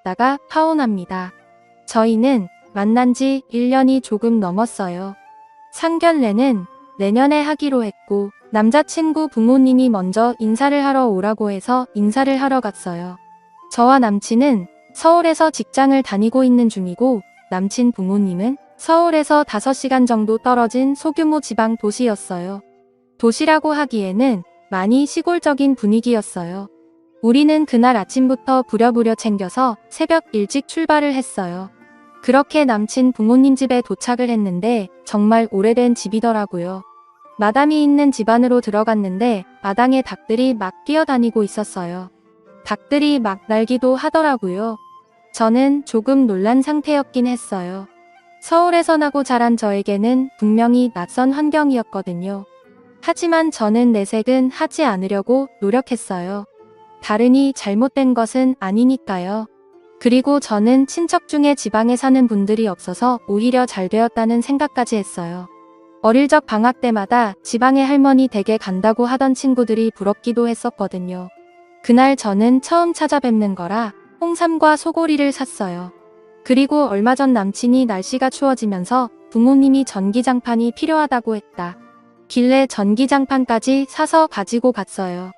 있다가 파혼합니다. 저희는 만난 지 1년이 조금 넘었어요. 상견례는 내년에 하기로 했고 남자친구 부모님이 먼저 인사를 하러 오라고 해서 인사를 하러 갔어요. 저와 남친은 서울에서 직장을 다니고 있는 중이고 남친 부모님은 서울에서 5시간 정도 떨어진 소규모 지방 도시였어요. 도시라고 하기에는 많이 시골적인 분위기였어요. 우리는 그날 아침부터 부랴부랴 챙겨서 새벽 일찍 출발을 했어요. 그렇게 남친 부모님 집에 도착을 했는데 정말 오래된 집이더라고요. 마담이 있는 집 안으로 들어갔는데 마당에 닭들이 막 뛰어다니고 있었어요. 닭들이 막 날기도 하더라고요. 저는 조금 놀란 상태였긴 했어요. 서울에서 나고 자란 저에게는 분명히 낯선 환경이었거든요. 하지만 저는 내색은 하지 않으려고 노력했어요. 다르니 잘못된 것은 아니니까요. 그리고 저는 친척 중에 지방에 사는 분들이 없어서 오히려 잘 되었다는 생각까지 했어요. 어릴 적 방학 때마다 지방에 할머니 댁에 간다고 하던 친구들이 부럽기도 했었거든요. 그날 저는 처음 찾아뵙는 거라 홍삼과 소고리를 샀어요. 그리고 얼마 전 남친이 날씨가 추워지면서 부모님이 전기장판이 필요하다고 했다. 길래 전기장판까지 사서 가지고 갔어요.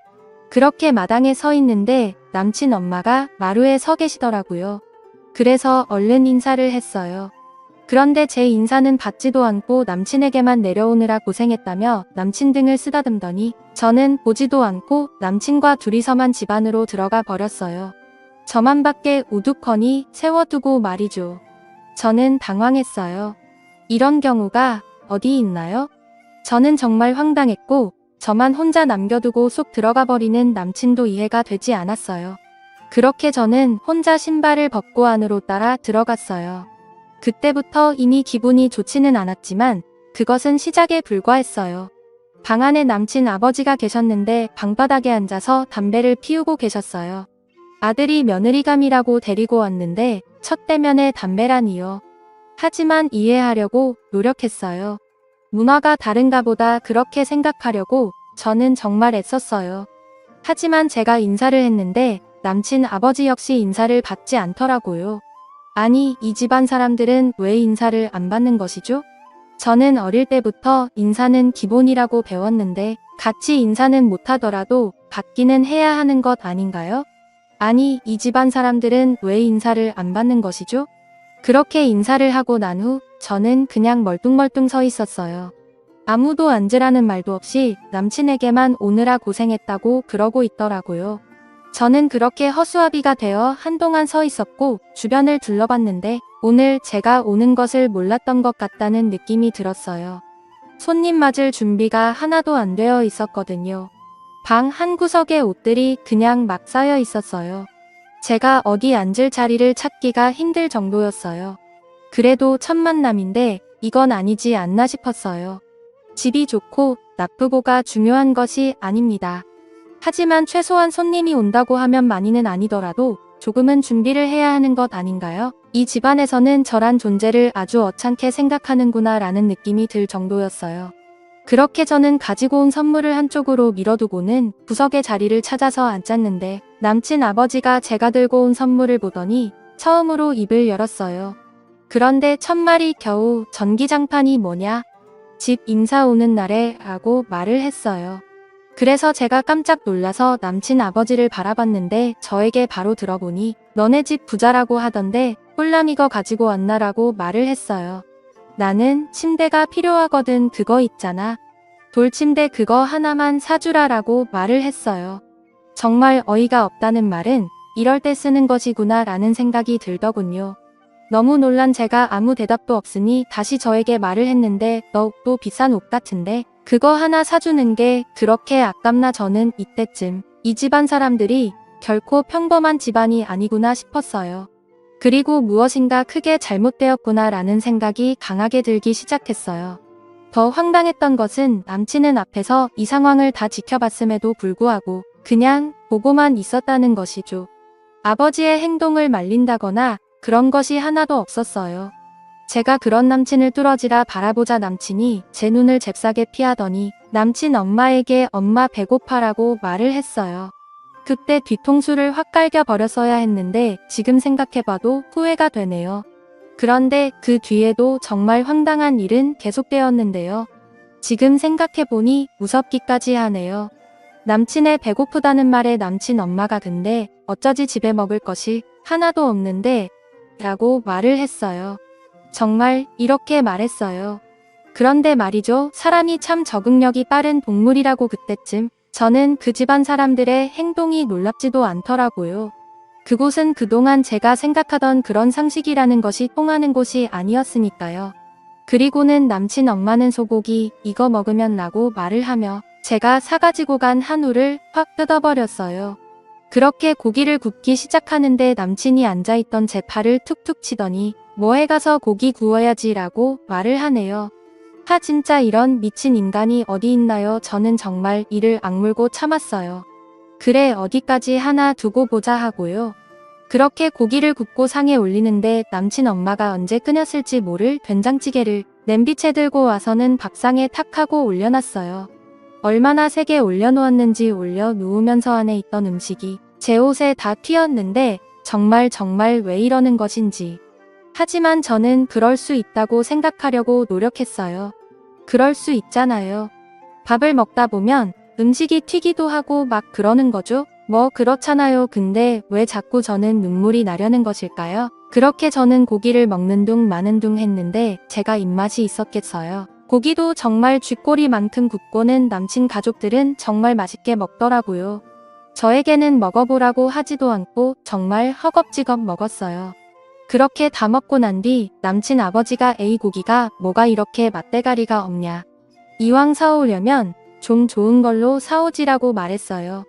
그렇게 마당에 서 있는데 남친 엄마가 마루에 서 계시더라고요. 그래서 얼른 인사를 했어요. 그런데 제 인사는 받지도 않고 남친에게만 내려오느라 고생했다며 남친 등을 쓰다듬더니 저는 보지도 않고 남친과 둘이서만 집 안으로 들어가 버렸어요. 저만 밖에 우두커니 세워두고 말이죠. 저는 당황했어요. 이런 경우가 어디 있나요? 저는 정말 황당했고 저만 혼자 남겨두고 쏙 들어가 버리는 남친도 이해가 되지 않았어요. 그렇게 저는 혼자 신발을 벗고 안으로 따라 들어갔어요. 그때부터 이미 기분이 좋지는 않았지만 그것은 시작에 불과했어요. 방 안에 남친 아버지가 계셨는데 방바닥에 앉아서 담배를 피우고 계셨어요. 아들이 며느리감이라고 데리고 왔는데 첫 대면에 담배라니요. 하지만 이해하려고 노력했어요. 문화가 다른가 보다 그렇게 생각하려고 저는 정말 애썼어요. 하지만 제가 인사를 했는데 남친 아버지 역시 인사를 받지 않더라고요. 아니, 이 집안 사람들은 왜 인사를 안 받는 것이죠? 저는 어릴 때부터 인사는 기본이라고 배웠는데 같이 인사는 못하더라도 받기는 해야 하는 것 아닌가요? 아니, 이 집안 사람들은 왜 인사를 안 받는 것이죠? 그렇게 인사를 하고 난 후 저는 그냥 멀뚱멀뚱 서 있었어요. 아무도 앉으라는 말도 없이 남친에게만 오느라 고생했다고 그러고 있더라고요. 저는 그렇게 허수아비가 되어 한동안 서 있었고 주변을 둘러봤는데 오늘 제가 오는 것을 몰랐던 것 같다는 느낌이 들었어요. 손님 맞을 준비가 하나도 안 되어 있었거든요. 방 한 구석에 옷들이 그냥 막 쌓여 있었어요. 제가 어디 앉을 자리를 찾기가 힘들 정도였어요. 그래도 첫 만남인데 이건 아니지 않나 싶었어요. 집이 좋고 나쁘고가 중요한 것이 아닙니다. 하지만 최소한 손님이 온다고 하면 많이는 아니더라도 조금은 준비를 해야 하는 것 아닌가요? 이 집안에서는 저란 존재를 아주 어창게 생각하는구나 라는 느낌이 들 정도였어요. 그렇게 저는 가지고 온 선물을 한쪽으로 밀어두고는 구석의 자리를 찾아서 앉았는데 남친 아버지가 제가 들고 온 선물을 보더니 처음으로 입을 열었어요. 그런데 첫말이 겨우 전기장판이 뭐냐? 집 인사 오는 날에 라고 말을 했어요. 그래서 제가 깜짝 놀라서 남친 아버지를 바라봤는데 저에게 바로 들어보니 너네 집 부자라고 하던데 꿀남 이거 가지고 왔나라고 말을 했어요. 나는 침대가 필요하거든 그거 있잖아. 돌침대 그거 하나만 사주라라고 말을 했어요. 정말 어이가 없다는 말은 이럴 때 쓰는 것이구나 라는 생각이 들더군요. 너무 놀란 제가 아무 대답도 없으니 다시 저에게 말을 했는데 너 옷도 비싼 옷 같은데 그거 하나 사주는 게 그렇게 아깝나. 저는 이때쯤 이 집안 사람들이 결코 평범한 집안이 아니구나 싶었어요. 그리고 무엇인가 크게 잘못되었구나 라는 생각이 강하게 들기 시작했어요. 더 황당했던 것은 남친은 앞에서 이 상황을 다 지켜봤음에도 불구하고 그냥 보고만 있었다는 것이죠. 아버지의 행동을 말린다거나 그런 것이 하나도 없었어요. 제가 그런 남친을 뚫어지라 바라보자 남친이 제 눈을 잽싸게 피하더니 남친 엄마에게 엄마 배고파라고 말을 했어요. 그때 뒤통수를 확 갈겨 버렸어야 했는데 지금 생각해봐도 후회가 되네요. 그런데 그 뒤에도 정말 황당한 일은 계속되었는데요. 지금 생각해보니 무섭기까지 하네요. 남친의 배고프다는 말에 남친 엄마가 근데 어쩌지 집에 먹을 것이 하나도 없는데 라고 말을 했어요. 정말 이렇게 말했어요. 그런데 말이죠. 사람이 참 적응력이 빠른 동물이라고 그때쯤 저는 그 집안 사람들의 행동이 놀랍지도 않더라고요. 그곳은 그동안 제가 생각하던 그런 상식이라는 것이 통하는 곳이 아니었으니까요. 그리고는 남친 엄마는 소고기 이거 먹으면 라고 말을 하며 제가 사가지고 간 한우를 확 뜯어버렸어요. 그렇게 고기를 굽기 시작하는데 남친이 앉아있던 제 팔을 툭툭 치더니 뭐해 가서 고기 구워야지 라고 말을 하네요. 진짜 이런 미친 인간이 어디 있나요? 저는 정말 이를 악물고 참았어요. 그래 어디까지 하나 두고 보자 하고요. 그렇게 고기를 굽고 상에 올리는데 남친 엄마가 언제 끓였을지 모를 된장찌개를 냄비채 들고 와서는 밥상에 탁 하고 올려놨어요. 얼마나 세게 올려놓았는지 올려 누우면서 안에 있던 음식이 제 옷에 다 튀었는데 정말 왜 이러는 것인지. 하지만 저는 그럴 수 있다고 생각하려고 노력했어요. 그럴 수 있잖아요. 밥을 먹다 보면 음식이 튀기도 하고 막 그러는 거죠. 뭐 그렇잖아요. 근데 왜 자꾸 저는 눈물이 나려는 것일까요? 그렇게 저는 고기를 먹는 둥 마는 둥 했는데 제가 입맛이 있었겠어요. 고기도 정말 쥐꼬리만큼 굽고는 남친 가족들은 정말 맛있게 먹더라고요. 저에게는 먹어보라고 하지도 않고 정말 허겁지겁 먹었어요. 그렇게 다 먹고 난 뒤 남친 아버지가 에이 고기가 뭐가 이렇게 맛대가리가 없냐. 이왕 사오려면 좀 좋은 걸로 사오지라고 말했어요.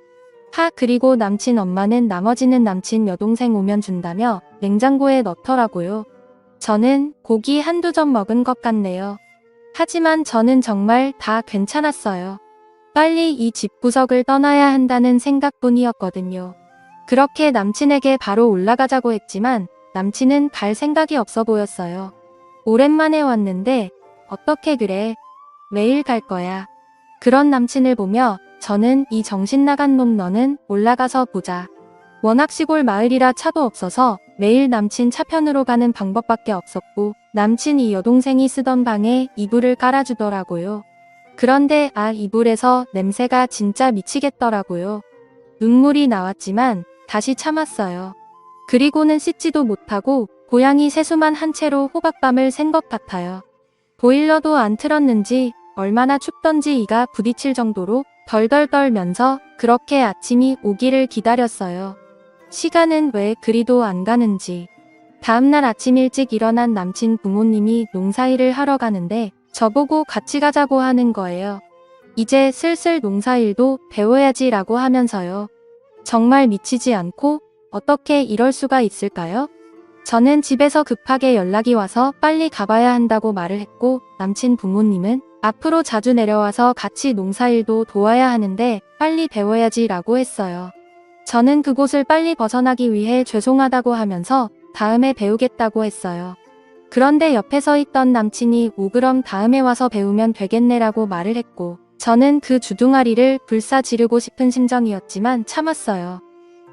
그리고 남친 엄마는 나머지는 남친 여동생 오면 준다며 냉장고에 넣더라고요. 저는 고기 한두 점 먹은 것 같네요. 하지만 저는 정말 다 괜찮았어요. 빨리 이 집구석을 떠나야 한다는 생각뿐이었거든요. 그렇게 남친에게 바로 올라가자고 했지만 남친은 갈 생각이 없어 보였어요. 오랜만에 왔는데 어떻게 그래? 매일 갈 거야. 그런 남친을 보며 저는 이 정신 나간 놈 너는 올라가서 보자. 워낙 시골 마을이라 차도 없어서 매일 남친 차편으로 가는 방법밖에 없었고 남친 이 여동생이 쓰던 방에 이불을 깔아주더라고요. 그런데 이불에서 냄새가 진짜 미치겠더라고요. 눈물이 나왔지만 다시 참았어요. 그리고는 씻지도 못하고 고양이 세수만 한 채로 호박밤을 샌 것 같아요. 보일러도 안 틀었는지 얼마나 춥던지 이가 부딪힐 정도로 덜덜 떨면서 그렇게 아침이 오기를 기다렸어요. 시간은 왜 그리도 안 가는지. 다음날 아침 일찍 일어난 남친 부모님이 농사일을 하러 가는데 저보고 같이 가자고 하는 거예요. 이제 슬슬 농사일도 배워야지라고 하면서요. 정말 미치지 않고 어떻게 이럴 수가 있을까요? 저는 집에서 급하게 연락이 와서 빨리 가봐야 한다고 말을 했고 남친 부모님은 앞으로 자주 내려와서 같이 농사일도 도와야 하는데 빨리 배워야지라고 했어요. 저는 그곳을 빨리 벗어나기 위해 죄송하다고 하면서 다음에 배우겠다고 했어요. 그런데 옆에 서 있던 남친이 그럼 다음에 와서 배우면 되겠네라고 말을 했고 저는 그 주둥아리를 불사 지르고 싶은 심정이었지만 참았어요.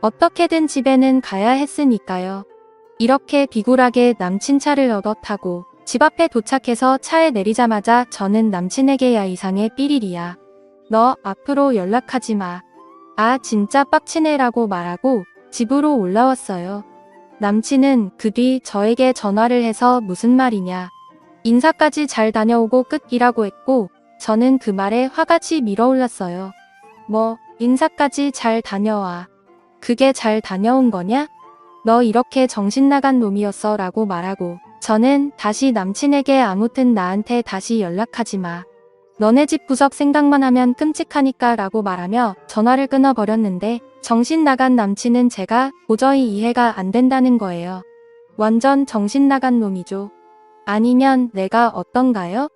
어떻게든 집에는 가야 했으니까요. 이렇게 비굴하게 남친 차를 얻어 타고 집 앞에 도착해서 차에 내리자마자 저는 남친에게 야 이상해 삐리리야. 너 앞으로 연락하지 마. 진짜 빡치네라고 말하고 집으로 올라왔어요. 남친은 그 뒤 저에게 전화를 해서 무슨 말이냐. 인사까지 잘 다녀오고 끝이라고 했고 저는 그 말에 화같이 밀어올랐어요. 뭐 인사까지 잘 다녀와. 그게 잘 다녀온 거냐? 너 이렇게 정신 나간 놈이었어 라고 말하고 저는 다시 남친에게 아무튼 나한테 다시 연락하지 마. 너네 집 구석 생각만 하면 끔찍하니까 라고 말하며 전화를 끊어버렸는데 정신 나간 남친은 제가 도저히 이해가 안 된다는 거예요. 완전 정신 나간 놈이죠. 아니면 내가 어떤가요?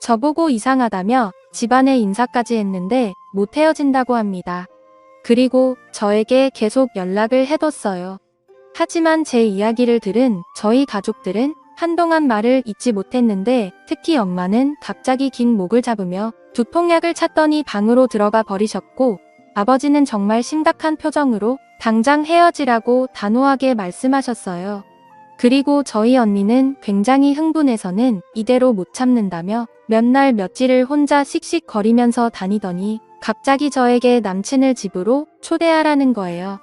저보고 이상하다며 집안에 인사까지 했는데 못 헤어진다고 합니다. 그리고 저에게 계속 연락을 해뒀어요. 하지만 제 이야기를 들은 저희 가족들은 한동안 말을 잇지 못했는데 특히 엄마는 갑자기 긴 목을 잡으며 두통약을 찾더니 방으로 들어가 버리셨고 아버지는 정말 심각한 표정으로 당장 헤어지라고 단호하게 말씀하셨어요. 그리고 저희 언니는 굉장히 흥분해서는 이대로 못 참는다며 몇 날 며칠을 혼자 씩씩거리면서 다니더니 갑자기 저에게 남친을 집으로 초대하라는 거예요.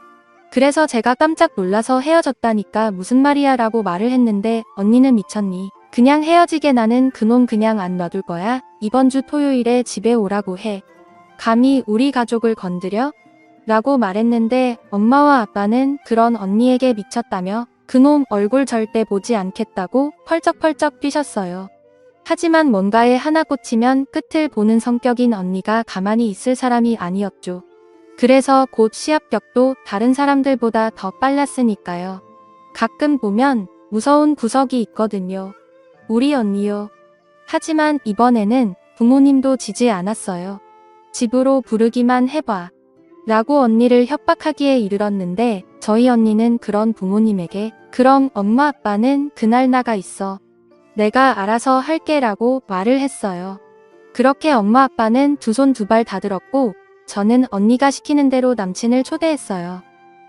그래서 제가 깜짝 놀라서 헤어졌다니까 무슨 말이야 라고 말을 했는데 언니는 미쳤니? 그냥 헤어지게 나는 그놈 그냥 안 놔둘 거야. 이번 주 토요일에 집에 오라고 해. 감히 우리 가족을 건드려? 라고 말했는데 엄마와 아빠는 그런 언니에게 미쳤다며 그놈 얼굴 절대 보지 않겠다고 펄쩍펄쩍 뛰셨어요. 하지만 뭔가에 하나 꽂히면 끝을 보는 성격인 언니가 가만히 있을 사람이 아니었죠. 그래서 곧 시합격도 다른 사람들보다 더 빨랐으니까요. 가끔 보면 무서운 구석이 있거든요. 우리 언니요. 하지만 이번에는 부모님도 지지 않았어요. 집으로 부르기만 해봐. 라고 언니를 협박하기에 이르렀는데 저희 언니는 그런 부모님에게 그럼 엄마 아빠는 그날 나가 있어. 내가 알아서 할게 라고 말을 했어요. 그렇게 엄마 아빠는 두 손 두 발 다 들었고 저는 언니가 시키는 대로 남친을 초대했어요.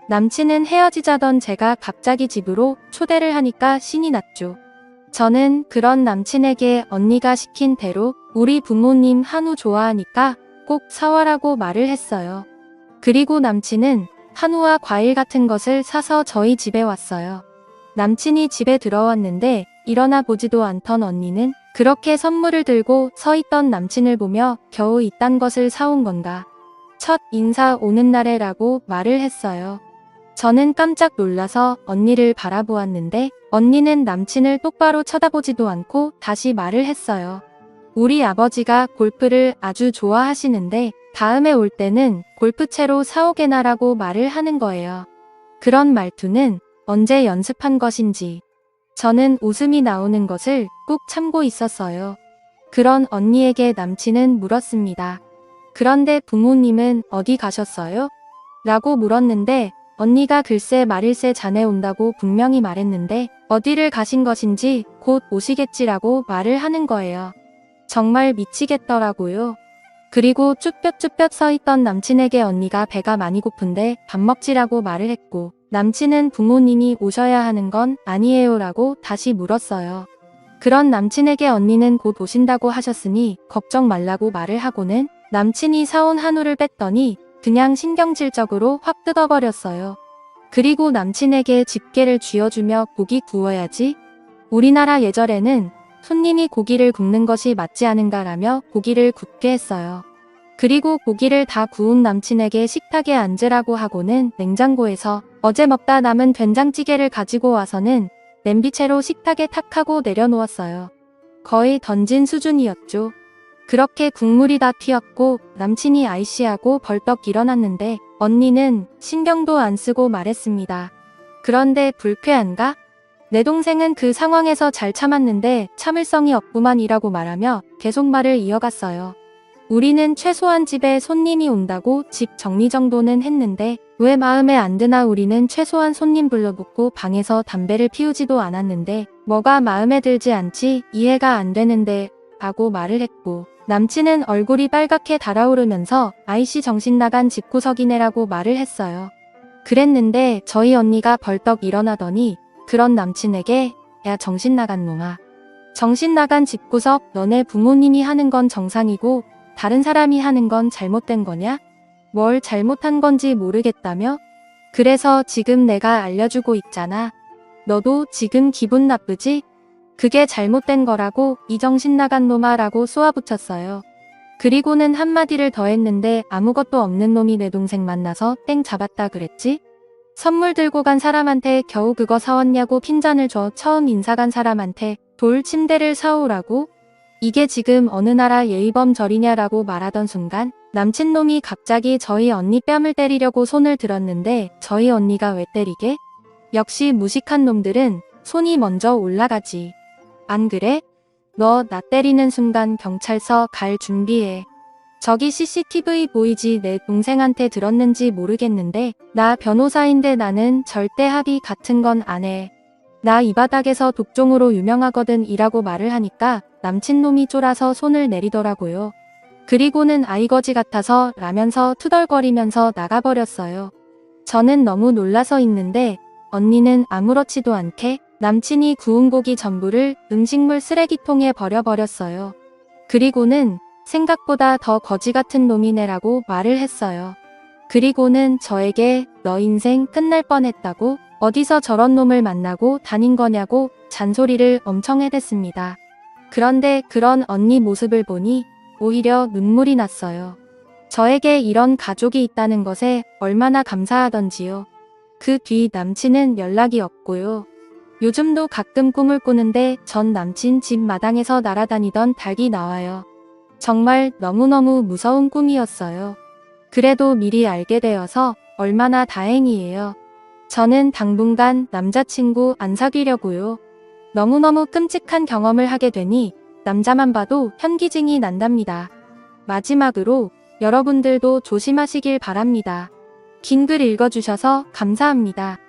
남친은 헤어지자던 제가 갑자기 집으로 초대를 하니까 신이 났죠. 저는 그런 남친에게 언니가 시킨 대로 우리 부모님 한우 좋아하니까 꼭 사와라고 말을 했어요. 그리고 남친은 한우와 과일 같은 것을 사서 저희 집에 왔어요. 남친이 집에 들어왔는데 일어나 보지도 않던 언니는 그렇게 선물을 들고 서 있던 남친을 보며 겨우 이딴 것을 사온 건가. 첫 인사 오는 날에 라고 말을 했어요. 저는 깜짝 놀라서 언니를 바라보았는데 언니는 남친을 똑바로 쳐다보지도 않고 다시 말을 했어요. 우리 아버지가 골프를 아주 좋아하시는데 다음에 올 때는 골프채로 사오게나라고 말을 하는 거예요. 그런 말투는 언제 연습한 것인지. 저는 웃음이 나오는 것을 꾹 참고 있었어요. 그런 언니에게 남친은 물었습니다. 그런데 부모님은 어디 가셨어요? 라고 물었는데 언니가 글쎄 말일세 자네 온다고 분명히 말했는데 어디를 가신 것인지 곧 오시겠지라고 말을 하는 거예요. 정말 미치겠더라고요. 그리고 쭈뼛쭈뼛 서 있던 남친에게 언니가 배가 많이 고픈데 밥 먹지라고 말을 했고 남친은 부모님이 오셔야 하는 건 아니에요 라고 다시 물었어요. 그런 남친에게 언니는 곧 오신다고 하셨으니 걱정 말라고 말을 하고는 남친이 사온 한우를 뺐더니 그냥 신경질적으로 확 뜯어버렸어요. 그리고 남친에게 집게를 쥐어주며 고기 구워야지. 우리나라 예절에는 손님이 고기를 굽는 것이 맞지 않은가라며 고기를 굽게 했어요. 그리고 고기를 다 구운 남친에게 식탁에 앉으라고 하고는 냉장고에서 어제 먹다 남은 된장찌개를 가지고 와서는 냄비채로 식탁에 탁 하고 내려놓았어요. 거의 던진 수준이었죠. 그렇게 국물이 다 튀었고 남친이 아이씨하고 벌떡 일어났는데 언니는 신경도 안 쓰고 말했습니다. 그런데 불쾌한가? 내 동생은 그 상황에서 잘 참았는데 참을성이 없구만이라고 말하며 계속 말을 이어갔어요. 우리는 최소한 집에 손님이 온다고 집 정리정돈은 했는데 왜 마음에 안 드나. 우리는 최소한 손님 불러놓고 방에서 담배를 피우지도 않았는데 뭐가 마음에 들지 않지 이해가 안 되는데 라고 말을 했고 남친은 얼굴이 빨갛게 달아오르면서 아이씨 정신 나간 집구석이네라고 말을 했어요. 그랬는데 저희 언니가 벌떡 일어나더니 그런 남친에게 야 정신 나간 놈아. 정신 나간 집구석 너네 부모님이 하는 건 정상이고 다른 사람이 하는 건 잘못된 거냐? 뭘 잘못한 건지 모르겠다며? 그래서 지금 내가 알려주고 있잖아. 너도 지금 기분 나쁘지? 그게 잘못된 거라고 이 정신 나간 놈아 라고 쏘아붙였어요. 그리고는 한마디를 더 했는데 아무것도 없는 놈이 내 동생 만나서 땡 잡았다 그랬지? 선물 들고 간 사람한테 겨우 그거 사왔냐고 핀잔을 줘. 처음 인사 간 사람한테 돌 침대를 사오라고? 이게 지금 어느 나라 예의범절이냐라고 말하던 순간 남친놈이 갑자기 저희 언니 뺨을 때리려고 손을 들었는데 저희 언니가 왜 때리게? 역시 무식한 놈들은 손이 먼저 올라가지. 안 그래? 너 나 때리는 순간 경찰서 갈 준비해. 저기 CCTV 보이지? 내 동생한테 들었는지 모르겠는데 나 변호사인데 나는 절대 합의 같은 건 안 해. 나 이 바닥에서 독종으로 유명하거든 이라고 말을 하니까 남친놈이 쫄아서 손을 내리더라고요. 그리고는 아이거지 같아서 라면서 투덜거리면서 나가버렸어요. 저는 너무 놀라서 있는데 언니는 아무렇지도 않게 남친이 구운 고기 전부를 음식물 쓰레기통에 버려버렸어요. 그리고는 생각보다 더 거지 같은 놈이네라고 말을 했어요. 그리고는 저에게 너 인생 끝날 뻔했다고 어디서 저런 놈을 만나고 다닌 거냐고 잔소리를 엄청 해댔습니다. 그런데 그런 언니 모습을 보니 오히려 눈물이 났어요. 저에게 이런 가족이 있다는 것에 얼마나 감사하던지요. 그 뒤 남친은 연락이 없고요. 요즘도 가끔 꿈을 꾸는데 전 남친 집 마당에서 날아다니던 닭이 나와요. 정말 너무너무 무서운 꿈이었어요. 그래도 미리 알게 되어서 얼마나 다행이에요. 저는 당분간 남자친구 안 사귀려고요. 너무너무 끔찍한 경험을 하게 되니 남자만 봐도 현기증이 난답니다. 마지막으로 여러분들도 조심하시길 바랍니다. 긴 글 읽어주셔서 감사합니다.